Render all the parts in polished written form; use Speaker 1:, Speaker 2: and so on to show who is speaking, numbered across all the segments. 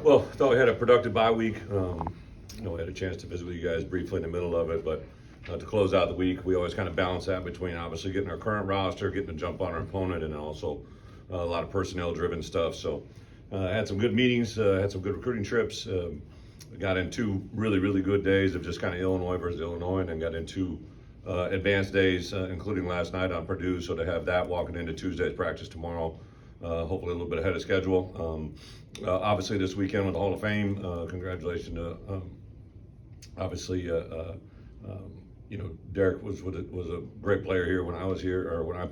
Speaker 1: Well, thought we had a productive bye week. We had a chance to visit with you guys briefly in the middle of it, but to close out the week, we always kind of balance that between obviously getting our current roster, getting a jump on our opponent, and also a lot of personnel-driven stuff. So had some good meetings, had some good recruiting trips. Got in two really, really good days of just kind of Illinois versus Illinois, and then got into advanced days, including last night on Purdue. So to have that walking into Tuesday's practice tomorrow, hopefully a little bit ahead of schedule. Obviously this weekend with the Hall of Fame, congratulations to obviously Derek was a great player here when I was here, or when I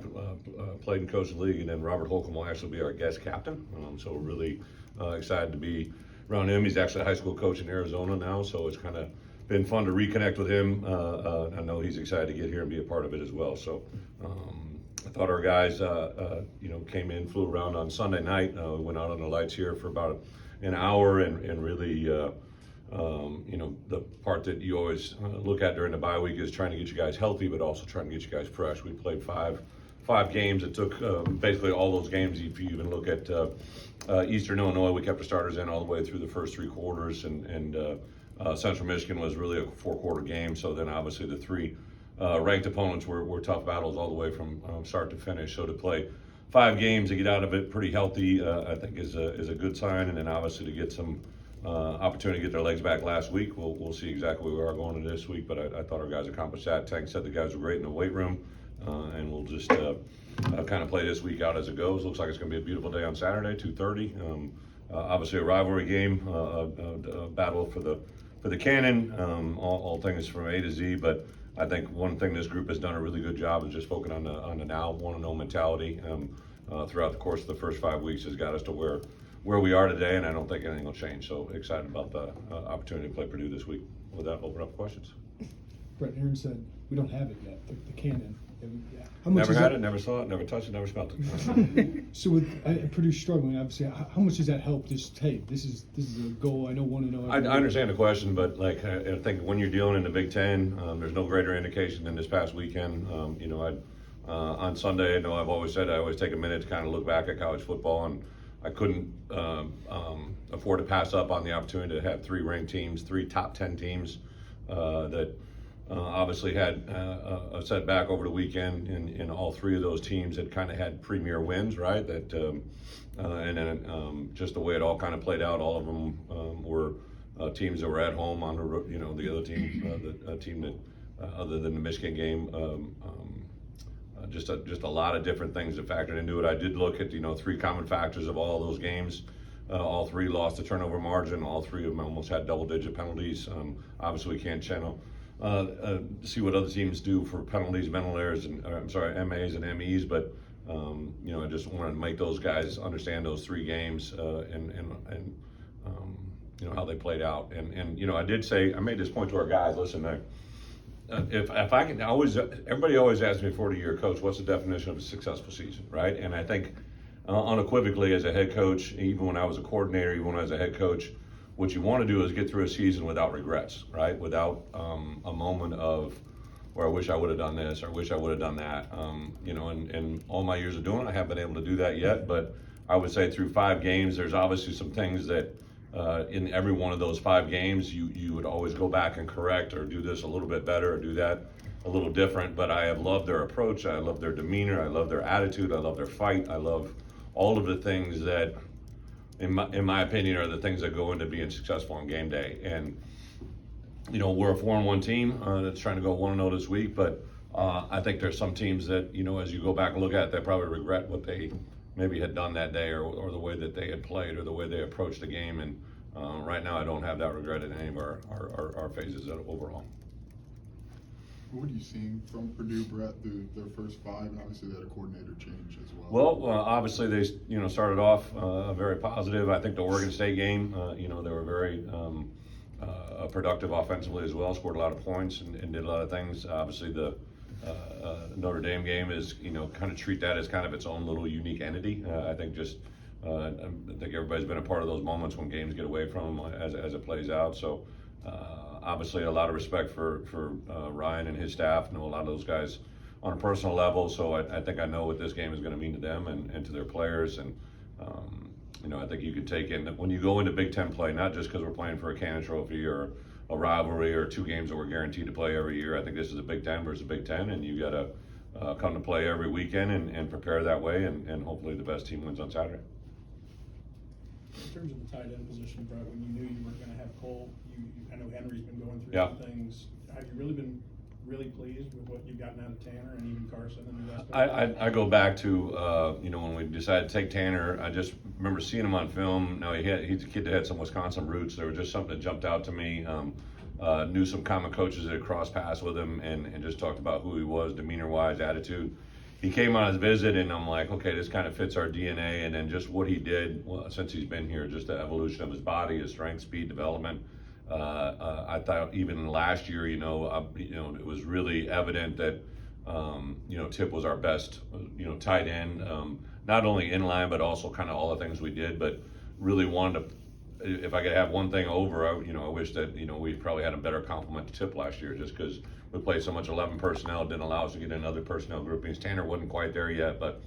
Speaker 1: played and coached the league, and then Robert Holcomb will actually be our guest captain. So we're really excited to be around him. He's actually a high school coach in Arizona now, so it's kind of been fun to reconnect with him. I know he's excited to get here and be a part of it as well. So I thought our guys, came in, flew around on Sunday night. We went out on the lights here for about an hour, and really, the part that you always look at during the bye week is trying to get you guys healthy, but also trying to get you guys fresh. We played five games. It took basically all those games. If you even look at Eastern Illinois, we kept the starters in all the way through the first three quarters, and Central Michigan was really a 4-quarter game. So then obviously the three ranked opponents were tough battles all the way from start to finish. So to play 5 games to get out of it pretty healthy, I think is a good sign. And then obviously to get some opportunity to get their legs back last week. We'll see exactly where we are going into this week, but I thought our guys accomplished that. Tank said the guys were great in the weight room, and we'll just kind of play this week out as it goes. Looks like it's going to be a beautiful day on Saturday, 2:30. Obviously a rivalry game, a battle for the cannon, all things from A to Z. But I think one thing this group has done a really good job is just focusing on the now, want-to-know mentality. Throughout the course of the first 5 weeks has got us to where we are today, and I don't think anything will change. So excited about the opportunity to play Purdue this week. With that, open up questions.
Speaker 2: Brett, Aaron said we don't have it yet, the cannon.
Speaker 1: How much never had it, never saw it, never touched it, never smelled it.
Speaker 2: So with Purdue struggling, obviously, how much does that help? Just, hey, this is a goal. I don't want to know.
Speaker 1: I understand the question, but I think when you're dealing in the Big Ten, there's no greater indication than this past weekend. On Sunday, I know I've always said I always take a minute to kind of look back at college football, and I couldn't afford to pass up on the opportunity to have 3 ranked teams, 3 top 10 teams that obviously had a setback over the weekend, and all 3 of those teams had kind of had premier wins, right? That and then just the way it all kind of played out, all of them were teams that were at home on the other team, the team that other than the Michigan game. Just a lot of different things that factored into it. I did look at 3 common factors of all those games. All 3 lost the turnover margin. All 3 of them almost had double-digit penalties. Obviously, we can't see what other teams do for penalties, mental errors, and MAs and MEs. But I just wanted to make those guys understand those 3 games and how they played out. And I made this point to our guys. Listen, if I can everybody always asks me, 40-year coach, what's the definition of a successful season, right? And I think unequivocally as a head coach, even when I was a coordinator, even when I was a head coach, what you want to do is get through a season without regrets, right? Without a moment of where I wish I would have done this or I wish I would have done that. And all my years of doing it, I haven't been able to do that yet. But I would say through 5 games, there's obviously some things that in every one of those 5 games, you would always go back and correct or do this a little bit better or do that a little different. But I have loved their approach. I love their demeanor. I love their attitude. I love their fight. I love all of the things that, in my opinion, are the things that go into being successful on game day. And, we're a 4-1 team that's trying to go 1-0 this week. But I think there's some teams that, as you go back and look at it, they probably regret what they maybe had done that day or the way that they had played or the way they approached the game. And right now I don't have that regret in any of our phases overall.
Speaker 3: What are you seeing from Purdue, Brett, through their first 5, and obviously they had a coordinator change as well?
Speaker 1: Well, obviously they started off very positive. I think the Oregon State game, they were very productive offensively as well, scored a lot of points and did a lot of things. Obviously the Notre Dame game is, kind of treat that as kind of its own little unique entity. I think everybody's been a part of those moments when games get away from them as it plays out. So obviously a lot of respect for Ryan and his staff. Know a lot of those guys on a personal level. So I think I know what this game is going to mean to them and to their players. And I think you could take in when you go into Big Ten play, not just because we're playing for a Cannon Trophy or a rivalry or 2 games that we're guaranteed to play every year. I think this is a Big Ten versus a Big Ten, and you got to come to play every weekend and prepare that way, and hopefully the best team wins on Saturday.
Speaker 4: In terms of the tight end position, Brett, when you knew you were going to have Cole, I know Henry's been going through
Speaker 1: Yeah.
Speaker 4: some things. Have you really been pleased with what you've gotten out of Tanner and even Carson and the rest of it?
Speaker 1: I go back to when we decided to take Tanner. I just remember seeing him on film. Now he's a kid that had some Wisconsin roots. There was just something that jumped out to me. Knew some common coaches that had crossed paths with him and just talked about who he was, demeanor wise, attitude. He came on his visit and I'm like, okay, this kind of fits our DNA. And then just what he did since he's been here, just the evolution of his body, his strength, speed, development. I thought even last year, it was really evident that, Tip was our best, tight end, not only in line, but also kind of all the things we did, but really wanted to, if I could have one thing over, I wish that, we probably had a better complement to Tip last year just because we played so much 11 personnel, it didn't allow us to get in other personnel groupings. Tanner wasn't quite there yet, but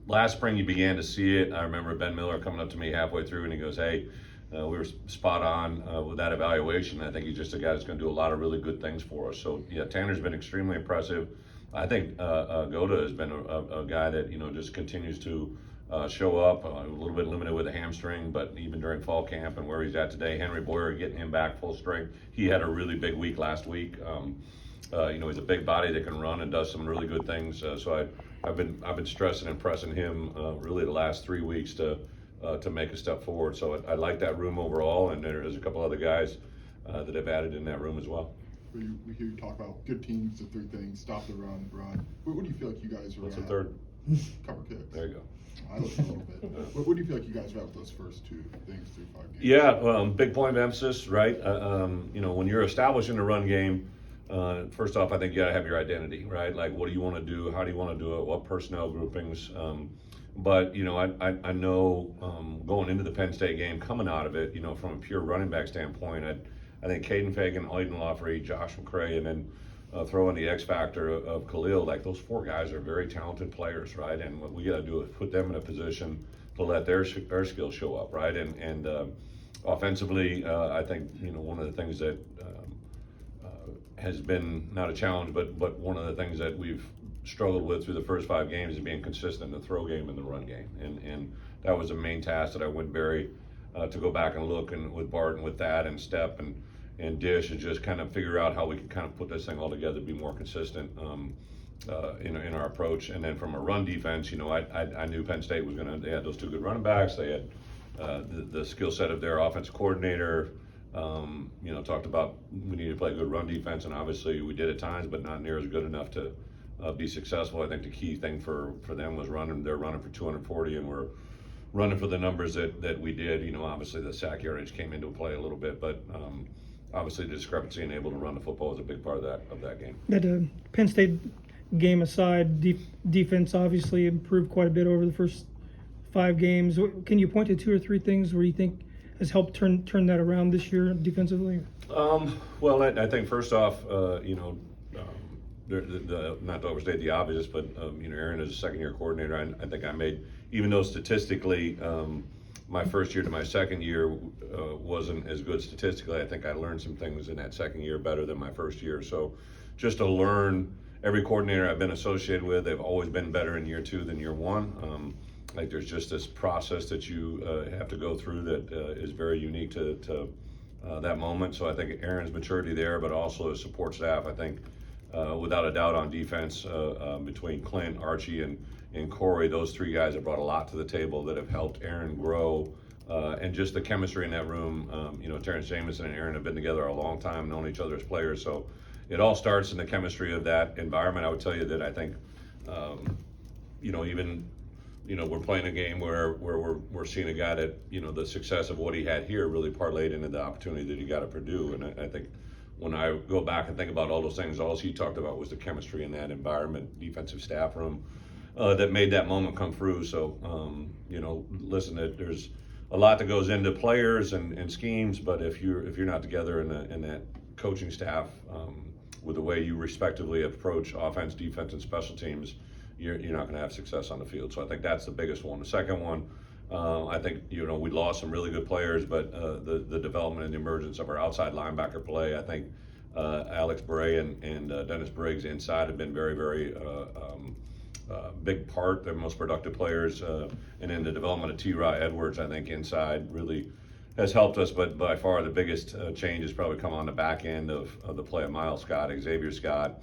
Speaker 1: last spring you began to see it. I remember Ben Miller coming up to me halfway through and he goes, hey, we were spot on with that evaluation. I think he's just a guy that's going to do a lot of really good things for us. So, yeah, Tanner's been extremely impressive. I think Goda has been a guy that, just continues to show up, a little bit limited with a hamstring, but even during fall camp and where he's at today, Henry Boyer getting him back full strength. He had a really big week last week. He's a big body that can run and does some really good things. So I've been stressing and pressing him really the last 3 weeks to make a step forward. So I like that room overall, and there's a couple other guys that have added in that room as well.
Speaker 3: We hear you talk about good teams, the 3 things: stop the run. What do you feel like you guys are
Speaker 1: What's
Speaker 3: at?
Speaker 1: the third?
Speaker 3: Cover kicks.
Speaker 1: There you go.
Speaker 3: I looked a little bit. What do you feel like you guys are at with those first 2 things through 5 games?
Speaker 1: Yeah, big point of emphasis, right? When you're establishing the run game, first off, I think you got to have your identity, right? Like, what do you want to do? How do you want to do it? What personnel groupings? But I know going into the Penn State game, coming out of it, from a pure running back standpoint, I think Caden Fagan, Aiden Lawfrey, Josh McCray, and then throw in the X factor of Khalil. Like, those 4 guys are very talented players, right? And what we got to do is put them in a position to let their skills show up, right? And offensively, I think one of the things that has been not a challenge, but one of the things that we've struggled with through the first 5 games is being consistent in the throw game and the run game, and that was a main task that I went very to go back and look and with Barton, with that and Step and Dish, and just kind of figure out how we can kind of put this thing all together, be more consistent in our approach. And then from a run defense, I knew Penn State was they had those 2 good running backs, they had the skill set of their offensive coordinator. Talked about we need to play good run defense, and obviously we did at times, but not near as good enough to be successful. I think the key thing for them was running. They're running for 240, and we're running for the numbers that we did. Obviously the sack yardage came into play a little bit, but obviously the discrepancy in able to run the football is a big part of that game.
Speaker 5: That Penn State game aside, defense obviously improved quite a bit over the first 5 games. Can you point to 2 or 3 things where you think has helped turn that around this year defensively?
Speaker 1: Well, I think first off, not to overstate the obvious, but Aaron is a second-year coordinator. I think I made, even though statistically my first year to my second year wasn't as good statistically, I think I learned some things in that second year better than my first year. So just to learn, every coordinator I've been associated with, they've always been better in year 2 than year 1. Like, there's just this process that you have to go through that is very unique to that moment. So I think Aaron's maturity there, but also his support staff, I think without a doubt on defense, between Clint, Archie, and Corey, those 3 guys have brought a lot to the table that have helped Aaron grow. And just the chemistry in that room, Terrence Jamison and Aaron have been together a long time, known each other as players. So it all starts in the chemistry of that environment. I would tell you that I think, we're playing a game where we're seeing a guy that, the success of what he had here really parlayed into the opportunity that he got at Purdue. And I think when I go back and think about all those things, all he talked about was the chemistry in that environment, defensive staff room, that made that moment come through. So, listen, there's a lot that goes into players and schemes, but if you're not together in that coaching staff with the way you respectively approach offense, defense, and special teams, you're not going to have success on the field. So I think that's the biggest one. The second one, I think, we lost some really good players, but the development and the emergence of our outside linebacker play, I think Alex Bray and Dennis Briggs inside have been very, very big part. They're most productive players. And in the development of T-Rod Edwards, I think inside really has helped us, but by far the biggest change has probably come on the back end of the play of Miles Scott, Xavier Scott,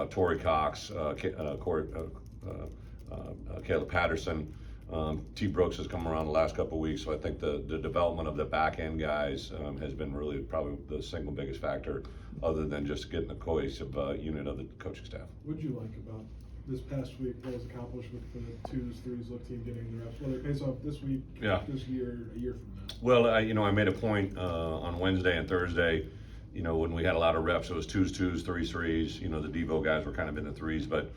Speaker 1: Torrey Cox, Caleb Patterson. T. Brooks has come around the last couple of weeks, so I think the development of the back end guys has been really probably the single biggest factor, other than just getting a cohesive unit of the coaching staff.
Speaker 6: What did you like about this past week, what was accomplished with the 2s, 3s, look team getting the reps, whether it pays off this week, this year, a year from now?
Speaker 1: Well, I made a point on Wednesday and Thursday, when we had a lot of reps, it was 2s, 2s, 3s, 3s. The Devo guys were kind of in the 3s, but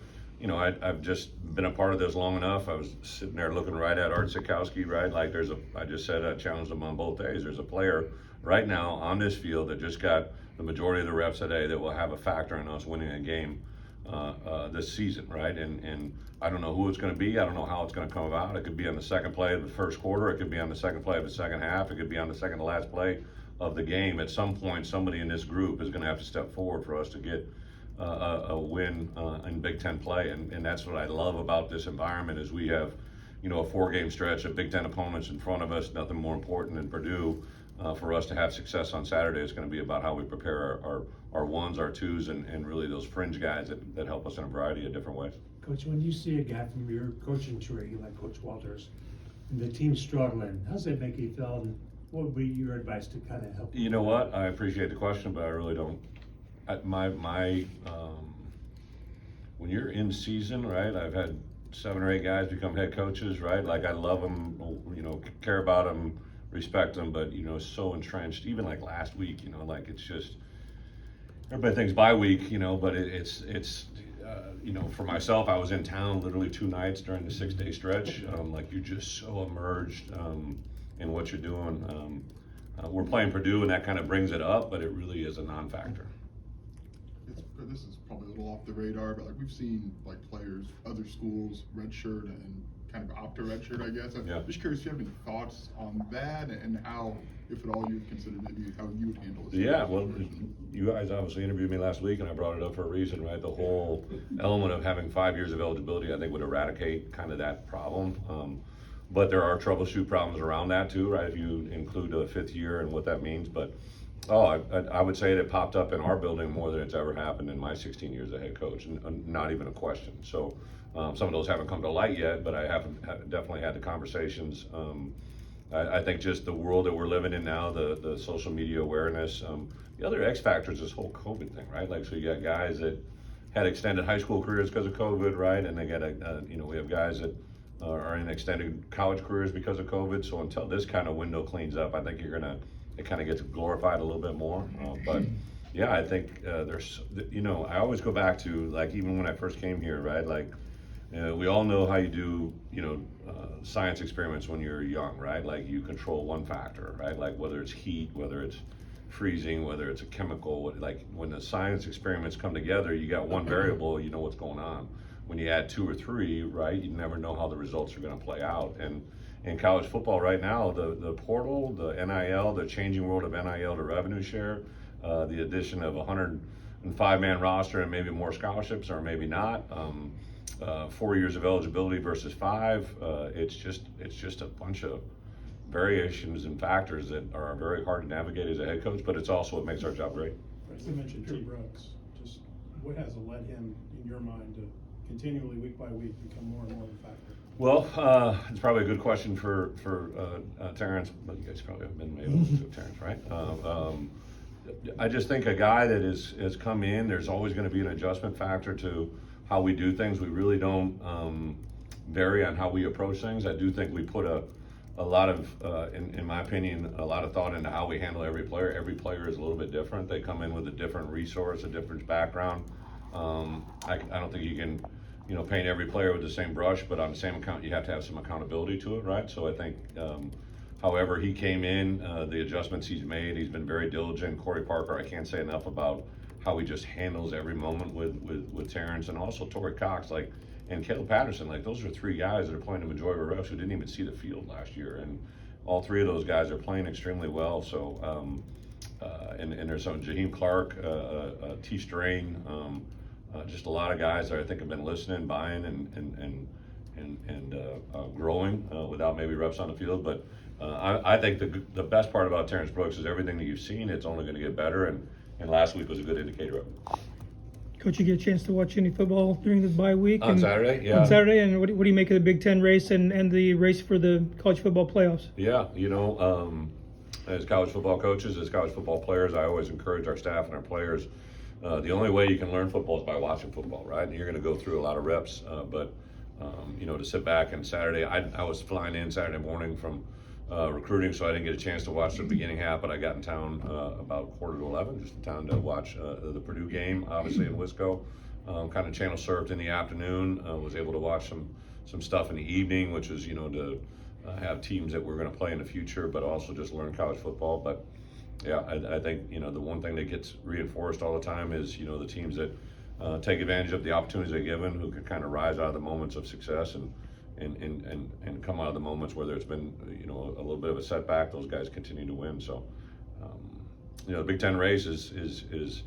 Speaker 1: I've just been a part of this long enough. I was sitting there looking right at Art Sikowski, right? Like I just said, I challenged him on both days. There's a player right now on this field that just got the majority of the reps today that will have a factor in us winning a game this season, right? And I don't know who it's going to be. I don't know how it's going to come about. It could be on the second play of the first quarter. It could be on the second play of the second half. It could be on the second to last play of the game. At some point, somebody in this group is going to have to step forward for us to get a win in Big Ten play. And that's what I love about this environment is we have, a 4-game stretch of Big Ten opponents in front of us. Nothing more important than Purdue. For us to have success on Saturday is going to be about how we prepare our 1s, our 2s, and really those fringe guys that help us in a variety of different ways.
Speaker 7: Coach, when you see a guy from your coaching tree, like Coach Walters, and the team's struggling, how does that make you feel, and what would be your advice to kind of help?
Speaker 1: You know what? I appreciate the question, but I really don't. When you're in season, right? I've had 7 or 8 guys become head coaches, right? Like I love them, care about them, respect them, but so entrenched. Even like last week, like it's just everybody thinks bye week, but it's for myself, I was in town literally 2 nights during the 6-day stretch. Like you're just so immersed in what you're doing. We're playing Purdue, and that kind of brings it up, but it really is a non-factor.
Speaker 3: This is probably a little off the radar, but like we've seen like players, other schools, redshirt and kind of opt to redshirt, I guess.
Speaker 1: Yeah.
Speaker 3: I'm just curious if you have any thoughts on that and how, if at all, you would consider maybe how you would handle this.
Speaker 1: Yeah, well, you guys obviously interviewed me last week, and I brought it up for a reason, right? The whole element of having 5 years of eligibility, I think, would eradicate kind of that problem. But there are troubleshoot problems around that too, right? If you include a 5th year and what that means, but I would say it popped up in our building more than it's ever happened in my 16 years as head coach, and not even a question. So some of those haven't come to light yet, but I definitely had the conversations. I think just the world that we're living in now, the social media awareness. The other X factor is this whole COVID thing, right? Like, so you got guys that had extended high school careers because of COVID, right? And they got we have guys that are in extended college careers because of COVID. So until this kind of window cleans up, I think it kind of gets glorified a little bit more. But yeah, I think there's, I always go back to, like, even when I first came here, right? Like, we all know how you do, science experiments when you're young, right? Like, you control one factor, right? Like, whether it's heat, whether it's freezing, whether it's a chemical, like when the science experiments come together, you got one variable, you know what's going on. When you add 2 or 3, right, you never know how the results are going to play out. And in college football right now, the portal, the NIL, the changing world of NIL to revenue share, the addition of a 105-man roster and maybe more scholarships or maybe not, 4 years of eligibility versus 5, it's just a bunch of variations and factors that are very hard to navigate as a head coach, but it's also what makes our job great.
Speaker 4: Right, you mentioned T. Brooks. Just what has led him, in your mind, to continually, week by week, become more and more of a factor?
Speaker 1: Well, it's probably a good question for Terrence, but you guys probably haven't been able to do Terrence, right? I just think a guy that has come in, there's always going to be an adjustment factor to how we do things. We really don't vary on how we approach things. I do think we put a lot of, in my opinion, a lot of thought into how we handle every player. Every player is a little bit different. They come in with a different resource, a different background. I don't think you can, paint every player with the same brush, but on the same account, you have to have some accountability to it, right? So I think, however he came in, the adjustments he's made, he's been very diligent. Corey Parker, I can't say enough about how he just handles every moment with Terrence, and also Torrey Cox. Like, and Caleb Patterson, like those are three guys that are playing the majority of our reps who didn't even see the field last year, and all three of those guys are playing extremely well. So, and there's some Jaheim Clark, T. Strain, just a lot of guys that I think have been listening, buying, and growing without maybe reps on the field. But I think the best part about Terrence Brooks is everything that you've seen. It's only going to get better, and last week was a good indicator of it.
Speaker 5: Coach, you get a chance to watch any football during the bye week?
Speaker 1: On Saturday, yeah.
Speaker 5: On Saturday, and what do you make of the Big Ten race and the race for the college football playoffs?
Speaker 1: Yeah, as college football coaches, as college football players, I always encourage our staff and our players. The only way you can learn football is by watching football, right? And you're going to go through a lot of reps, but to sit back and Saturday, I was flying in Saturday morning from recruiting, so I didn't get a chance to watch the beginning half, but I got in town about 10:45, just in time to watch the Purdue game, obviously in Wisco. Kind of channel surfed in the afternoon, was able to watch some stuff in the evening, which is, to have teams that we're going to play in the future, but also just learn college football. But yeah, I think, the one thing that gets reinforced all the time is, the teams that take advantage of the opportunities they're given, who can kind of rise out of the moments of success and come out of the moments where there's been, a little bit of a setback. Those guys continue to win. So, the Big Ten race is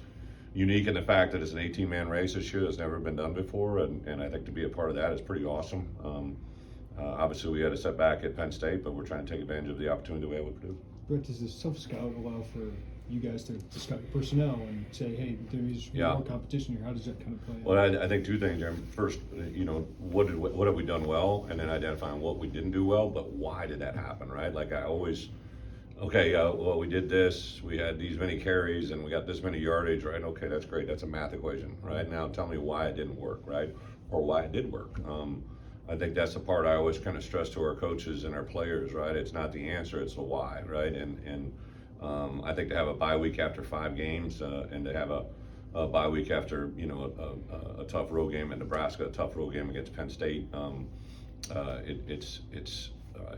Speaker 1: unique in the fact that it's an 18-man race this year. That's never been done before, and I think to be a part of that is pretty awesome. Obviously, we had a setback at Penn State, but we're trying to take advantage of the opportunity we have with Purdue.
Speaker 2: Brett, does the self-scout allow for you guys to scout your personnel and say, hey, there is more competition here? How does that kind of play out?
Speaker 1: Well, I think two things, Jeremy. First, what have we done well, and then identifying what we didn't do well, but why did that happen, right? Like I always, well, we did this, we had these many carries, and we got this many yardage, right? Okay, that's great. That's a math equation, right? Now tell me why it didn't work, right? Or why it did work. I think that's the part I always kind of stress to our coaches and our players, right? It's not the answer, it's the why, right? And I think to have a bye week after 5 games and to have a bye week after, a tough road game in Nebraska, a tough road game against Penn State, it's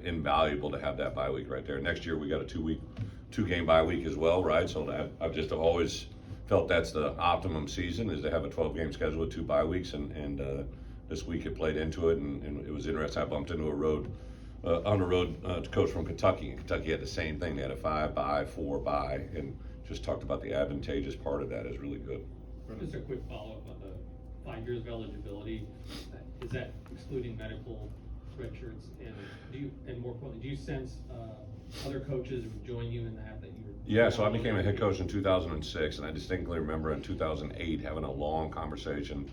Speaker 1: invaluable to have that bye week right there. Next year we got a 2-game bye week as well, right? So I've just always felt that's the optimum season, is to have a 12-game schedule with 2 bye weeks, and this week it played into it, and it was interesting. I bumped into on the road to coach from Kentucky, and Kentucky had the same thing. They had a 5-bye, 4-bye, and just talked about the advantageous part of that is really good.
Speaker 8: Just a quick follow-up on the 5 years of eligibility. Is that excluding medical redshirts? And more importantly, do you sense other coaches would join you in that you were?
Speaker 1: Yeah, so I became a head coach in 2006, and I distinctly remember in 2008 having a long conversation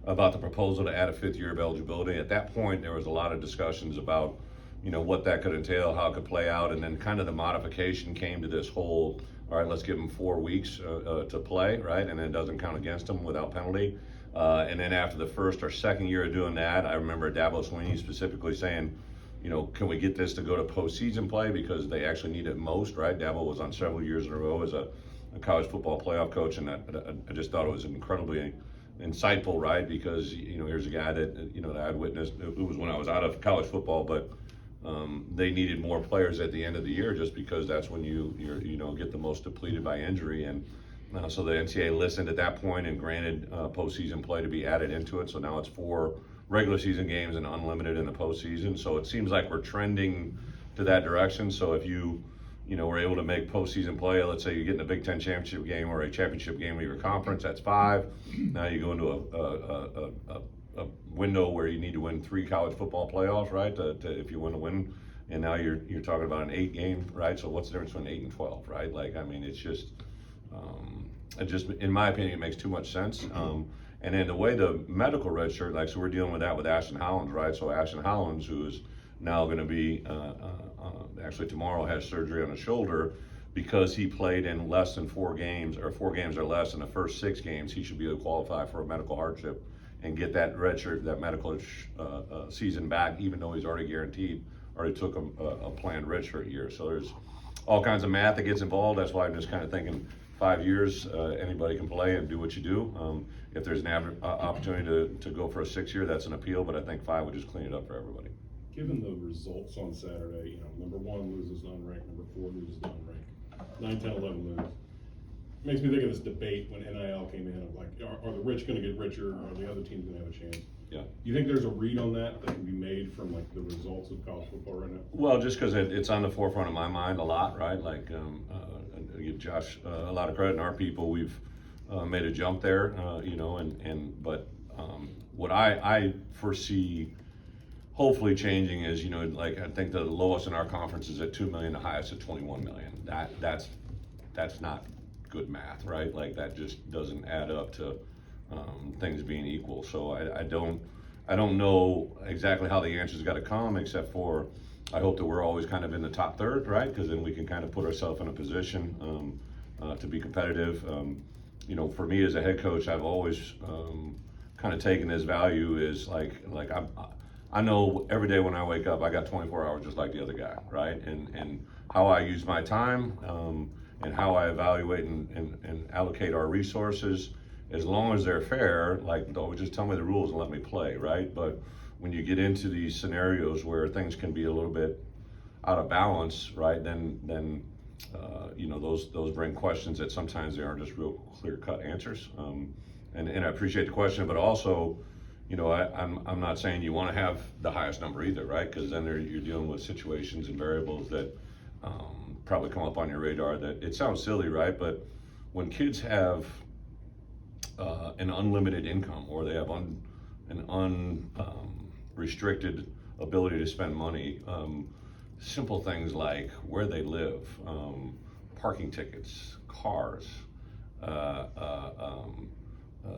Speaker 1: about the proposal to add a 5th year of eligibility. At that point, there was a lot of discussions about, what that could entail, how it could play out, and then kind of the modification came to this whole, all right, let's give them 4 weeks to play, right? And then it doesn't count against them without penalty. And then after the first or second year of doing that, I remember Dabo Swinney specifically saying, can we get this to go to postseason play, because they actually need it most, right? Dabo was on several years in a row as a college football playoff coach, and I just thought it was incredibly insightful, right? Because here's a guy that that I'd witnessed. It was when I was out of college football, but they needed more players at the end of the year, just because that's when you get the most depleted by injury, and so the NCAA listened at that point and granted postseason play to be added into it. So now it's 4 regular season games and unlimited in the postseason. So it seems like we're trending to that direction. So if you were able to make postseason play, let's say you get in a Big Ten championship game or a championship game of your conference, that's 5. Now you go into a window where you need to win 3 college football playoffs, right? If you want to win, and now you're talking about an 8 game, right? So what's the difference between 8 and 12, right? Like, I mean, it's just, in my opinion, it makes too much sense. And then the way the medical red shirt, like, so we're dealing with that with Ashton Hollins, right? So Ashton Hollins, who is now going to be, actually tomorrow has surgery on his shoulder, because he played in less than 4 games, or 4 games or less in the first 6 games, he should be able to qualify for a medical hardship and get that red shirt, that medical season back, even though he's already took a planned red shirt year. So there's all kinds of math that gets involved. That's why I'm just kind of thinking 5 years, anybody can play and do what you do. If there's an opportunity to go for a 6 year, that's an appeal, but I think 5 would just clean it up for everybody.
Speaker 9: Given the results on Saturday, number 1 loses unranked, number 4 loses unranked, 9, 10, 11 lose. Makes me think of this debate when NIL came in of like, are the rich going to get richer, or are the other teams going to have a chance?
Speaker 1: Yeah.
Speaker 9: You think there's a read on that can be made from like the results of college football right now?
Speaker 1: Well, just because it's on the forefront of my mind a lot, right? Like, I give Josh a lot of credit, and our people, we've made a jump there, you know, but what I foresee hopefully changing is, you know, like I think the lowest in our conference is at 2 million, the highest at 21 million. That's not good math, right? Like that just doesn't add up to things being equal. So I don't know exactly how the answer's got to come, except for I hope that we're always kind of in the top third, right? Because then we can kind of put ourselves in a position to be competitive. You know, for me as a head coach, I've always kind of taken this value is like I know every day when I wake up, I got 24 hours just like the other guy, right? And how I use my time and how I evaluate and allocate our resources, as long as they're fair, like don't just tell me the rules and let me play, right? But when you get into these scenarios where things can be a little bit out of balance, right? Then you know those bring questions that sometimes they aren't just real clear-cut answers. And I appreciate the question, but also, you know, I'm not saying you want to have the highest number either, right? Because then you're dealing with situations and variables that probably come up on your radar. That it sounds silly, right? But when kids have an unlimited income, or they have an unrestricted ability to spend money, simple things like where they live, parking tickets, cars,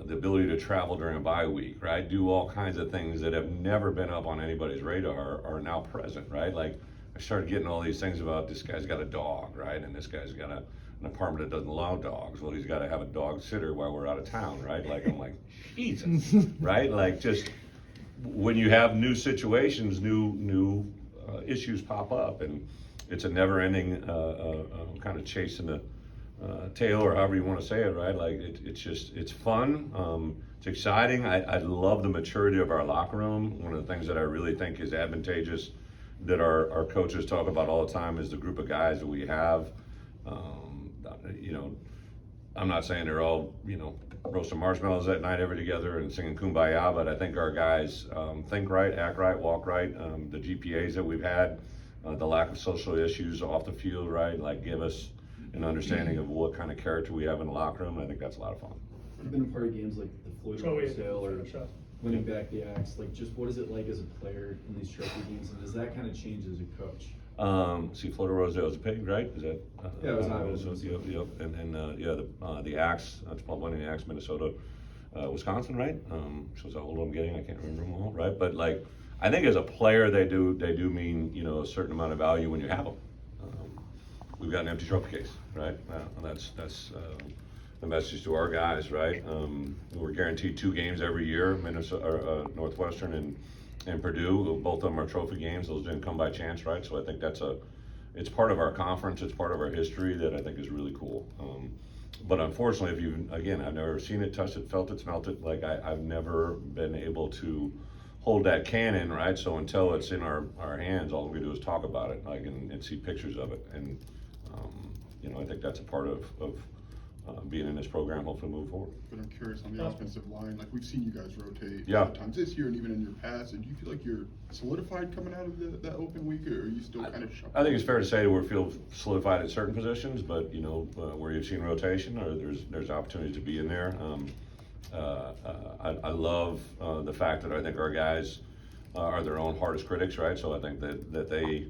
Speaker 1: the ability to travel during a bye week, right? Do all kinds of things that have never been up on anybody's radar are now present, right? Like I started getting all these things about this guy's got a dog, right? And this guy's got an apartment that doesn't allow dogs. Well, he's got to have a dog sitter while we're out of town, right? Like I'm like, Jesus, right? Like just when you have new situations, new issues pop up, and it's a never-ending kind of chasing the tail, or however you want to say it, right? Like it's fun. It's exciting. I love the maturity of our locker room. One of the things that I really think is advantageous that our coaches talk about all the time is the group of guys that we have. You know, I'm not saying they're all, you know, roasting marshmallows that night every together and singing Kumbaya, but I think our guys think right, act right, walk right. The GPAs that we've had, the lack of social issues off the field, right, like give us an understanding of what kind of character we have in the locker room. I think that's a lot of fun.
Speaker 10: I've been a part of games like the Floyd or winning back the Axe. Like, just what is it like as a player in these trophy games, and does that kind of change as a coach?
Speaker 1: See, Florida Rosedale is a pig, right? Is that?
Speaker 10: Yeah, it was Iowa.
Speaker 1: Yep. And yeah, the Axe. That's probably winning the Axe, Minnesota, Wisconsin, right? So how old I'm getting, I can't remember them all, right? But like, I think as a player, they do mean, you know, a certain amount of value when you have them. We've got an empty trophy case, right? That's the message to our guys, right? We're guaranteed 2 games every year, Minnesota, Northwestern and Purdue. Both of them are trophy games. Those didn't come by chance, right? So I think it's part of our conference. It's part of our history that I think is really cool. But unfortunately, I've never seen it, touched it, felt it, smelt it. Like I've never been able to hold that cannon, right? So until it's in our hands, all we do is talk about it, like and see pictures of it. And you know, I think that's a part of being in this program, hopefully move forward.
Speaker 3: But I'm curious on the offensive line, like we've seen you guys rotate times this year and even in your past, and do you feel like you're solidified coming out of that open week, or are you still kind of shuffling?
Speaker 1: I think it's fair to say we feel solidified at certain positions, but you know, where you've seen rotation, or there's opportunities to be in there. I love the fact that I think our guys are their own hardest critics, right? So I think that they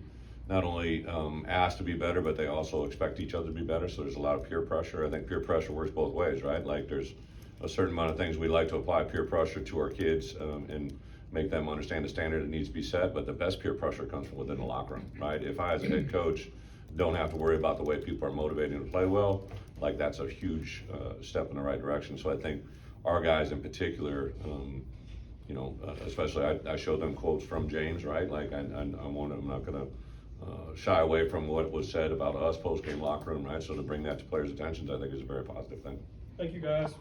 Speaker 1: not only ask to be better, but they also expect each other to be better. So there's a lot of peer pressure. I think peer pressure works both ways, right? Like there's a certain amount of things we like to apply peer pressure to our kids and make them understand the standard that needs to be set. But the best peer pressure comes from within the locker room, right? If I, as a head coach, don't have to worry about the way people are motivated to play well, like that's a huge step in the right direction. So I think our guys in particular, you know, especially I show them quotes from James, right? Like I'm not gonna shy away from what was said about us post-game locker room, right? So to bring that to players' attention, I think is a very positive thing.
Speaker 4: Thank you, guys.